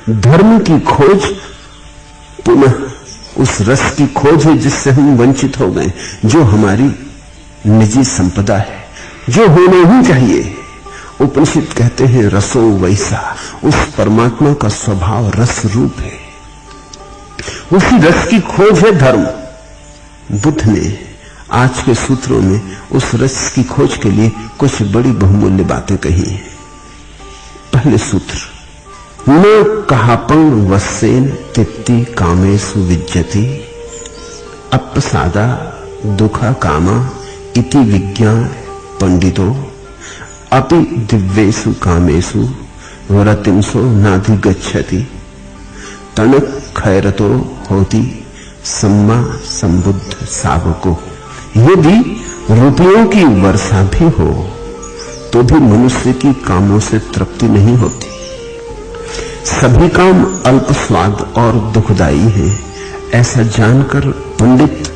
धर्म की खोज पुनः उस रस की खोज है जिससे हम वंचित हो गए, जो हमारी निजी संपदा है, जो होना ही चाहिए। उपनिषद कहते हैं रसो वैसा, उस परमात्मा का स्वभाव रस रूप है, उसी रस की खोज है धर्म। बुद्ध ने आज के सूत्रों में उस रस की खोज के लिए कुछ बड़ी बहुमूल्य बातें कही हैं। पहले सूत्र, न कहापं वस्सेन तित्ति कामेषु विज्जति अपसादा दुखा कामा इति विज्ञान पंडितो अपि दिव्येषु कामेषु रतिंसो नाधिगच्छति तनक खैरतो होती सम्मा संबुद्ध सावको। यदि रुपयों की वर्षा भी हो तो भी मनुष्य की कामों से तृप्ति नहीं होती। सभी काम अल्प स्वाद और दुखदायी हैं, ऐसा जानकर पंडित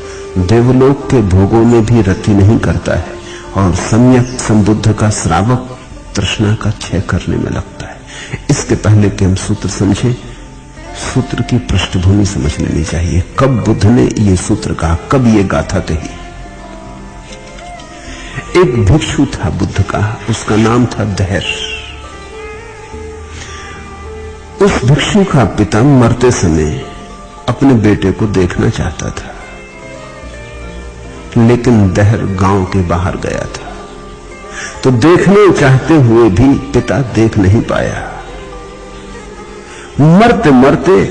देवलोक के भोगों में भी रति नहीं करता है और सम्यक संबुद्ध का श्रावक तृष्णा का क्षय करने में लगता है। इसके पहले कि हम सूत्र समझें, सूत्र की पृष्ठभूमि समझ लेनी चाहिए। कब बुद्ध ने ये सूत्र कहा, कब ये गाथा कही? एक भिक्षु था बुद्ध का, उसका नाम था दहर। उस भिक्षु का पिता मरते समय अपने बेटे को देखना चाहता था, लेकिन दहर गांव के बाहर गया था, तो देखने चाहते हुए भी पिता देख नहीं पाया। मरते मरते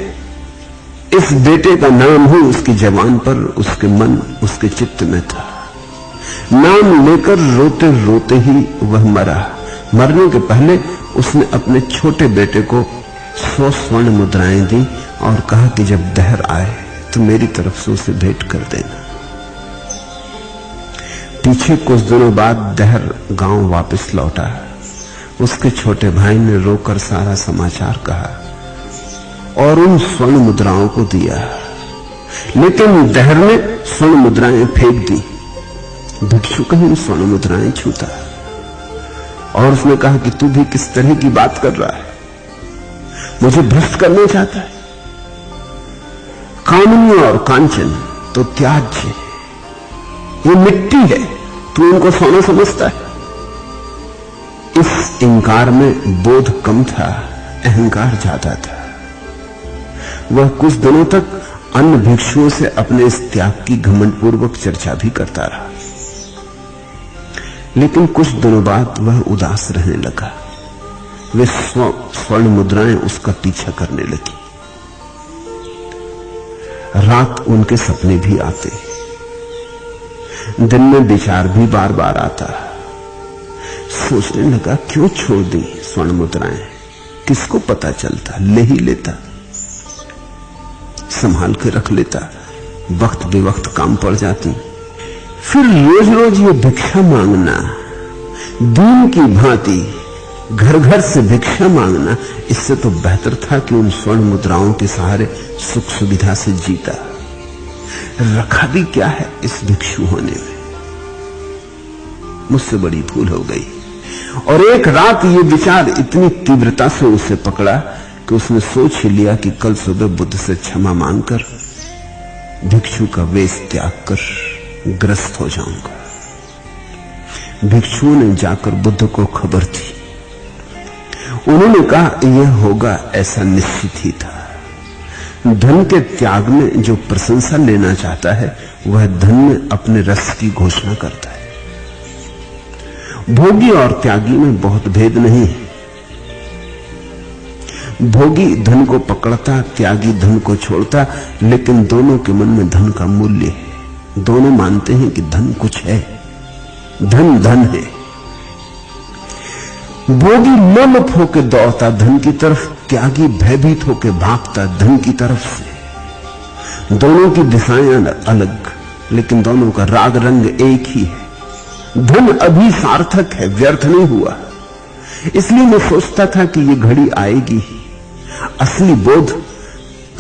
इस बेटे का नाम ही उसकी जबान पर, उसके मन, उसके चित्त में था। नाम लेकर रोते रोते ही वह मरा। मरने के पहले उसने अपने छोटे बेटे को 100 स्वर्ण मुद्राएं दी और कहा कि जब दहर आए तो मेरी तरफ से उसे भेंट कर देना। पीछे कुछ दिनों बाद दहर गांव वापस लौटा। उसके छोटे भाई ने रोकर सारा समाचार कहा और उन स्वर्ण मुद्राओं को दिया, लेकिन दहर ने स्वर्ण मुद्राएं फेंक दी। भिक्षु कहीं स्वर्ण मुद्राएं छूता और उसने कहा कि तू भी किस तरह की बात कर रहा है, मुझे भ्रष्ट करना चाहता है। कामनी और कांचन तो त्याज्य, ये मिट्टी है, तू इनको सोना समझता है। इस इंकार में बोध कम था, अहंकार ज्यादा था। वह कुछ दिनों तक अन्य भिक्षुओं से अपने इस त्याग की घमंडपूर्वक चर्चा भी करता रहा, लेकिन कुछ दिनों बाद वह उदास रहने लगा। वे स्वर्ण मुद्राएं उसका पीछा करने लगी। रात उनके सपने भी आते, दिन में विचार भी बार बार आता। सोचने लगा क्यों छोड़ दी स्वर्ण मुद्राएं, किसको पता चलता, ले ही लेता, संभाल के रख लेता, वक्त बेवक्त काम पड़ जाती। फिर रोज रोज ये भिक्षा मांगना, दीन की भांति घर घर से भिक्षा मांगना, इससे तो बेहतर था कि उन स्वर्ण मुद्राओं के सहारे सुख सुविधा से जीता। रखा भी क्या है इस भिक्षु होने में, मुझसे बड़ी भूल हो गई। और एक रात ये विचार इतनी तीव्रता से उसे पकड़ा कि उसने सोच ही लिया कि कल सुबह बुद्ध से क्षमा मांगकर भिक्षु का वेश त्याग कर ग्रस्त हो जाऊंगा। भिक्षुओं ने जाकर बुद्ध को खबर दी। उन्होंने कहा यह होगा ऐसा निश्चित ही था। धन के त्याग में जो प्रशंसा लेना चाहता है वह धन में अपने रस की घोषणा करता है। भोगी और त्यागी में बहुत भेद नहीं है। भोगी धन को पकड़ता, त्यागी धन को छोड़ता, लेकिन दोनों के मन में धन का मूल्य है। दोनों मानते हैं कि धन कुछ है, धन धन है। भोगी लोलुप होकर दौड़ता धन की तरफ, त्यागी भयभीत होकर भागता धन की तरफ से। दोनों की दिशाएं अलग, लेकिन दोनों का राग रंग एक ही है। धन अभी सार्थक है, व्यर्थ नहीं हुआ। इसलिए मैं सोचता था कि ये घड़ी आएगी। असली बोध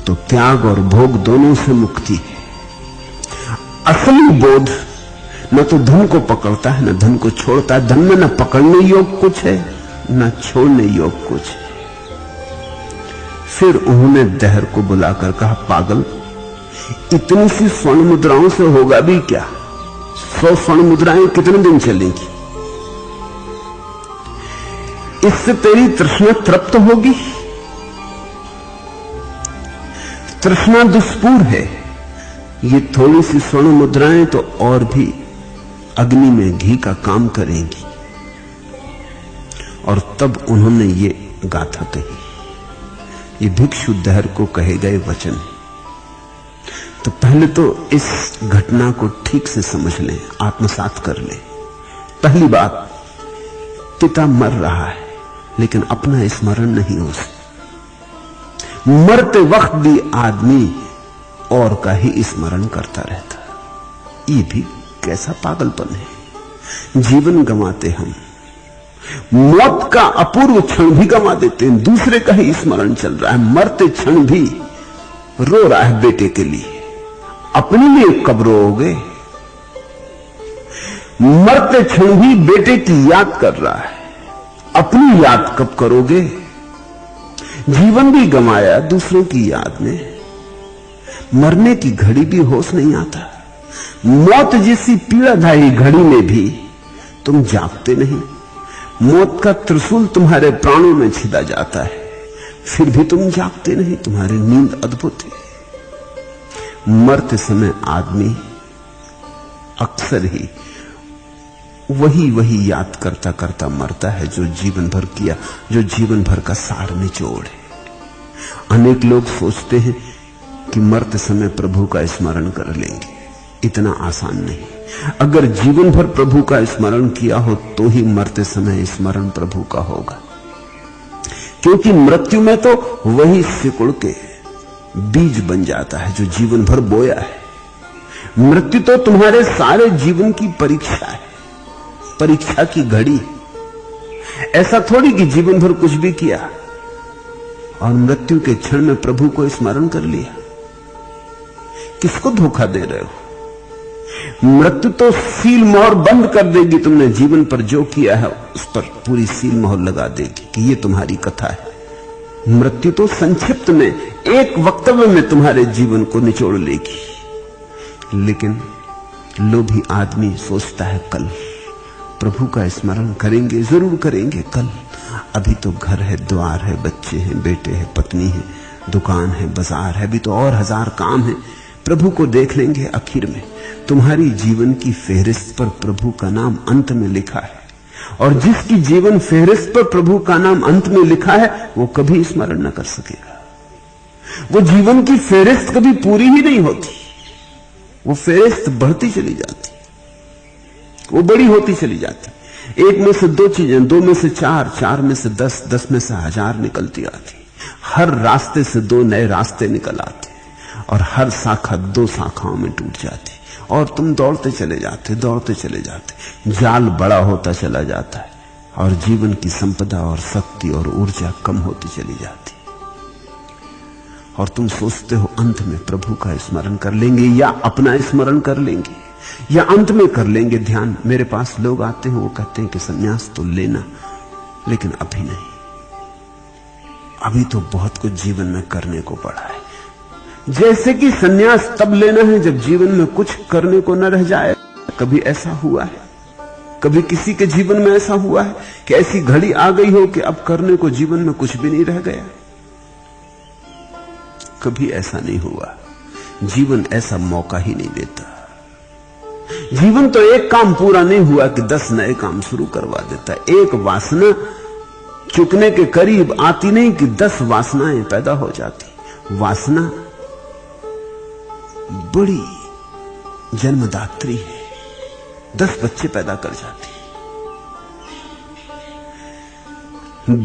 तो त्याग और भोग दोनों से मुक्ति है। असली बोध न तो धन को पकड़ता है न धन को छोड़ता है। धन में न पकड़ने योग कुछ है न छोड़ने योग कुछ है। फिर उन्होंने दहर को बुलाकर कहा, पागल, इतनी सी स्वर्ण मुद्राओं से होगा भी क्या? 100 स्वर्ण मुद्राएं कितने दिन चलेंगी? इससे तेरी तृष्णा तृप्त होगी? तृष्णा दुष्पूर है। ये थोड़ी सी स्वर्ण मुद्राएं तो और भी अग्नि में घी का काम करेंगी। और तब उन्होंने ये गाथा कही। ये भिक्षु दहर को कहे गए वचन। तो पहले तो इस घटना को ठीक से समझ लें, आत्मसात कर लें। पहली बात, पिता मर रहा है लेकिन अपना स्मरण नहीं हो सकता। मरते वक्त भी आदमी और का ही स्मरण करता रहता। ये भी कैसा पागलपन है। जीवन गंवाते हम, मौत का अपूर्व क्षण भी गंवा देते हैं, दूसरे का ही स्मरण चल रहा है। मरते क्षण भी रो रहा है बेटे के लिए, अपने लिए कब रोओगे? मरते क्षण भी बेटे की याद कर रहा है, अपनी याद कब करोगे? जीवन भी गंवाया दूसरों की याद में। मरने की घड़ी भी होश नहीं आता। मौत जैसी पीड़ादायी घड़ी में भी तुम जागते नहीं। मौत का त्रिशूल तुम्हारे प्राणों में छिदा जाता है, फिर भी तुम जागते नहीं। तुम्हारी नींद अद्भुत है। मरते समय आदमी अक्सर ही वही याद करता करता मरता है जो जीवन भर किया, जो जीवन भर का सार निचोड़ है। अनेक लोग सोचते हैं कि मरते समय प्रभु का स्मरण कर लेंगे। इतना आसान नहीं। अगर जीवन भर प्रभु का स्मरण किया हो तो ही मरते समय स्मरण प्रभु का होगा। क्योंकि मृत्यु में तो वही सिकुड़ के बीज बन जाता है जो जीवन भर बोया है। मृत्यु तो तुम्हारे सारे जीवन की परीक्षा है, परीक्षा की घड़ी। ऐसा थोड़ी कि जीवन भर कुछ भी किया और मृत्यु के क्षण में प्रभु को स्मरण कर लिया। किसको धोखा दे रहे हो? मृत्यु तो सील मोहर बंद कर देगी। तुमने जीवन पर जो किया है उस पर पूरी सील मोहर लगा देगी कि ये तुम्हारी कथा है। मृत्यु तो संक्षिप्त में एक वक्तव्य में तुम्हारे जीवन को निचोड़ लेगी। लेकिन लोभी आदमी सोचता है कल प्रभु का स्मरण करेंगे, जरूर करेंगे कल। अभी तो घर है, द्वार है, बच्चे हैं, बेटे हैं, पत्नी है, दुकान है, बाजार है, अभी तो और 1000 काम है। प्रभु को देख लेंगे आखिर में। तुम्हारी जीवन की फेहरिस्त पर प्रभु का नाम अंत में लिखा है, और जिसकी जीवन फेहरिस्त पर प्रभु का नाम अंत में लिखा है वो कभी स्मरण न कर सकेगा। वो जीवन की फेहरिस्त कभी पूरी ही नहीं होती। वो फेहरिस्त बढ़ती चली जाती, वो बड़ी होती चली जाती। 1 में से 2 चीजें, 2 में से 4, 4 में से 10, 10 में से 1000 निकलती आती। हर रास्ते से 2 नए रास्ते निकल आते और हर शाखा 2 शाखाओं में टूट जाती। और तुम दौड़ते चले जाते, दौड़ते चले जाते। जाल बड़ा होता चला जाता है और जीवन की संपदा और शक्ति और ऊर्जा कम होती चली जाती। और तुम सोचते हो अंत में प्रभु का स्मरण कर लेंगे, या अपना स्मरण कर लेंगे, या अंत में कर लेंगे ध्यान। मेरे पास लोग आते हैं, वो कहते हैं कि संन्यास तो लेना, लेकिन अभी नहीं, अभी तो बहुत कुछ जीवन में करने को पड़ा है। जैसे कि संन्यास तब लेना है जब जीवन में कुछ करने को न रह जाए। कभी ऐसा हुआ है? कभी किसी के जीवन में ऐसा हुआ है कि ऐसी घड़ी आ गई हो कि अब करने को जीवन में कुछ भी नहीं रह गया? कभी ऐसा नहीं हुआ। जीवन ऐसा मौका ही नहीं देता। जीवन तो एक काम पूरा नहीं हुआ कि 10 नए काम शुरू करवा देता। एक वासना चुकने के करीब आती नहीं कि 10 वासनाएं पैदा हो जाती। वासना बड़ी जन्मदात्री है, 10 बच्चे पैदा कर जाती।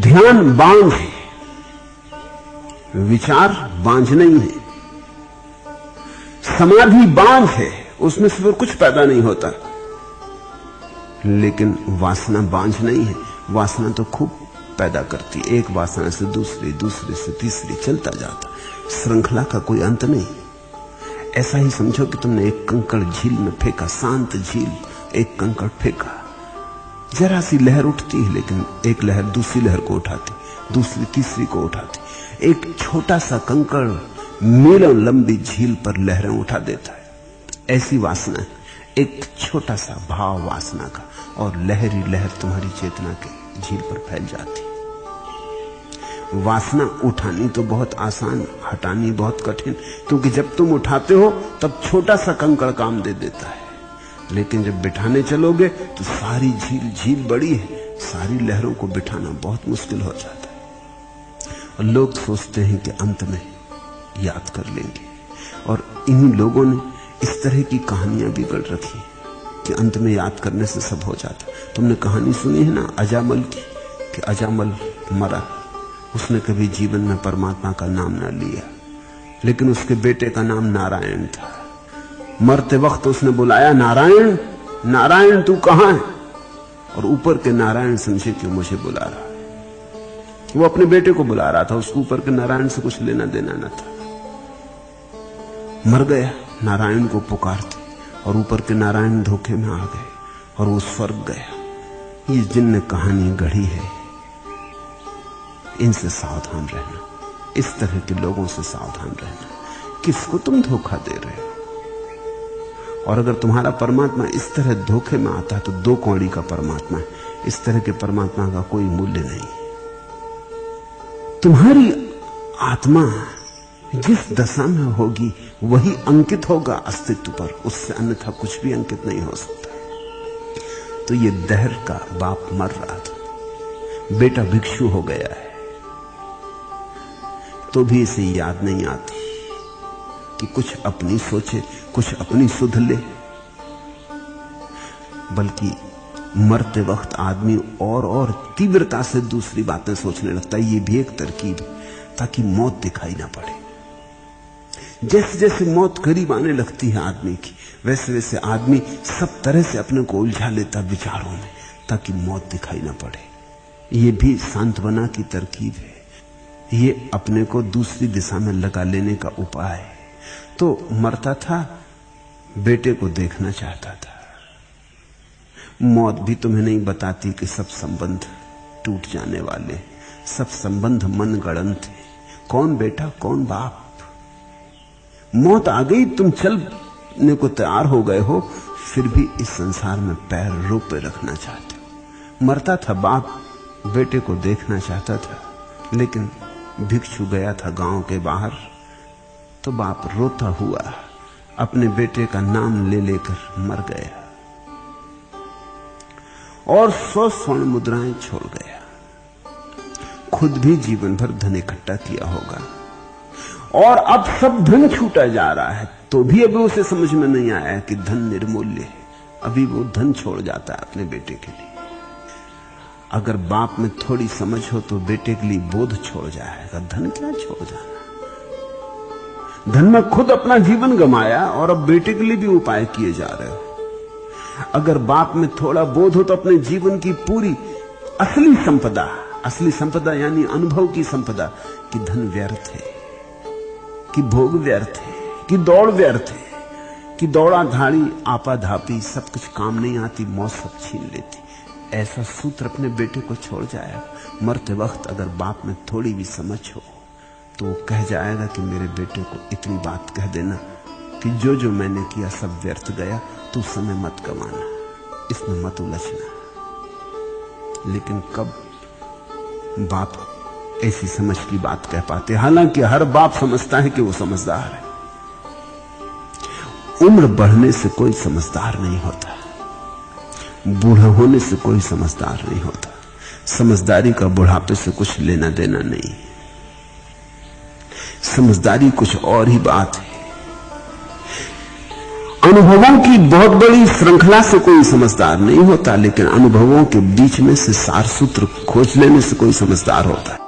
ध्यान बांझ है, विचार बांझ नहीं है। समाधि बांझ है, उसमें से फिर कुछ पैदा नहीं होता। लेकिन वासना बांझ नहीं है। वासना तो खूब पैदा करती, एक वासना से दूसरी, दूसरी से तीसरी, चलता जाता। श्रृंखला का कोई अंत नहीं। ऐसा ही समझो कि तुमने एक कंकड़ झील में फेंका, शांत झील, एक कंकड़ फेंका, जरा सी लहर उठती है, लेकिन एक लहर दूसरी लहर को उठाती, दूसरी तीसरी को उठाती। एक छोटा सा कंकड़ मीलों लंबी झील पर लहरें उठा देता है। ऐसी वासना है, एक छोटा सा भाव वासना का, और लहरी लहर तुम्हारी चेतना के झील पर फैल जाती। वासना उठानी तो बहुत आसान, हटानी बहुत कठिन, क्योंकि जब तुम उठाते हो तब छोटा सा कंकड़ काम दे देता है, लेकिन जब बिठाने चलोगे तो सारी झील बड़ी है, सारी लहरों को बिठाना बहुत मुश्किल हो जाता है। और लोग सोचते हैं कि अंत में याद कर लेंगे, और इन्हीं लोगों ने इस तरह की कहानियां भी गढ़ रखी कि अंत में याद करने से सब हो जाता। तुमने कहानी सुनी है ना अजामल की, कि अजामल मरा, उसने कभी जीवन में परमात्मा का नाम ना लिया, लेकिन उसके बेटे का नाम नारायण था। मरते वक्त उसने बुलाया, नारायण नारायण तू कहां है? और ऊपर के नारायण समझे कि मुझे बुला रहा है। वो अपने बेटे को बुला रहा था, उसको ऊपर के नारायण से कुछ लेना देना न था। मर गया नारायण को पुकारते, और ऊपर के नारायण धोखे में आ गए और वो स्वर्ग गया। ये जिनने कहानी गढ़ी है, इनसे सावधान रहना, इस तरह के लोगों से सावधान रहना। किसको तुम धोखा दे रहे हो? और अगर तुम्हारा परमात्मा इस तरह धोखे में आता है तो दो कौड़ी का परमात्मा है। इस तरह के परमात्मा का कोई मूल्य नहीं। तुम्हारी आत्मा जिस दशा में होगी वही अंकित होगा अस्तित्व पर, उससे अन्यथा कुछ भी अंकित नहीं हो सकता। तो ये दहर का बाप मर रहा था, बेटा भिक्षु हो गया है, तो भी इसे याद नहीं आती कि कुछ अपनी सोचे, कुछ अपनी सुध ले। बल्कि मरते वक्त आदमी और तीव्रता से दूसरी बातें सोचने लगता है। ये भी एक तरकीब है ताकि मौत दिखाई ना पड़े। जैसे जैसे मौत करीब आने लगती है आदमी की, वैसे वैसे आदमी सब तरह से अपने को उलझा लेता विचारों में, ताकि मौत दिखाई ना पड़े। ये भी सांत्वना की तरकीब है, ये अपने को दूसरी दिशा में लगा लेने का उपाय है। तो मरता था, बेटे को देखना चाहता था। मौत भी तुम्हें नहीं बताती कि सब संबंध टूट जाने वाले, सब संबंध मनगढ़ंत थे। कौन बेटा कौन बाप? मौत आ गई, तुम चलने को तैयार हो गए हो, फिर भी इस संसार में पैर रोपे रखना चाहते हो। मरता था बाप, बेटे को देखना चाहता था, लेकिन भिक्षु गया था गांव के बाहर, तो बाप रोता हुआ अपने बेटे का नाम ले लेकर मर गया और 100 स्वर्ण मुद्राएं छोड़ गया। खुद भी जीवन भर धन इकट्ठा किया होगा, और अब सब धन छूटा जा रहा है, तो भी अभी उसे समझ में नहीं आया कि धन निर्मूल्य है। अभी वो धन छोड़ जाता है अपने बेटे के लिए। अगर बाप में थोड़ी समझ हो तो बेटे के लिए बोध छोड़ जाएगा, धन क्या छोड़ जाना। धन में खुद अपना जीवन गंवाया और अब बेटे के लिए भी उपाय किए जा रहे हो। अगर बाप में थोड़ा बोध हो तो अपने जीवन की पूरी असली संपदा यानी अनुभव की संपदा, कि धन व्यर्थ है, कि भोग व्यर्थ है, कि दौड़ व्यर्थ है, कि दौड़ा धाड़ी आपाधापी सब कुछ काम नहीं आती, मौत सब छीन लेती। ऐसा सूत्र अपने बेटे को छोड़ जाएगा। मरते वक्त अगर बाप में थोड़ी भी समझ हो तो वो कह जाएगा कि मेरे बेटे को इतनी बात कह देना कि जो जो मैंने किया सब व्यर्थ गया, तू समय मत गंवाना, इसमें मत उलझना। लेकिन कब बाप ऐसी समझ की बात कह पाते? हालांकि हर बाप समझता है कि वो समझदार है। उम्र बढ़ने से कोई समझदार नहीं होता, बूढ़ा होने से कोई समझदार नहीं होता। समझदारी का बुढ़ापे से कुछ लेना देना नहीं। समझदारी कुछ और ही बात है। अनुभवों की बहुत बड़ी श्रृंखला से कोई समझदार नहीं होता, लेकिन अनुभवों के बीच में से सार सूत्र खोज लेने से कोई समझदार होता है।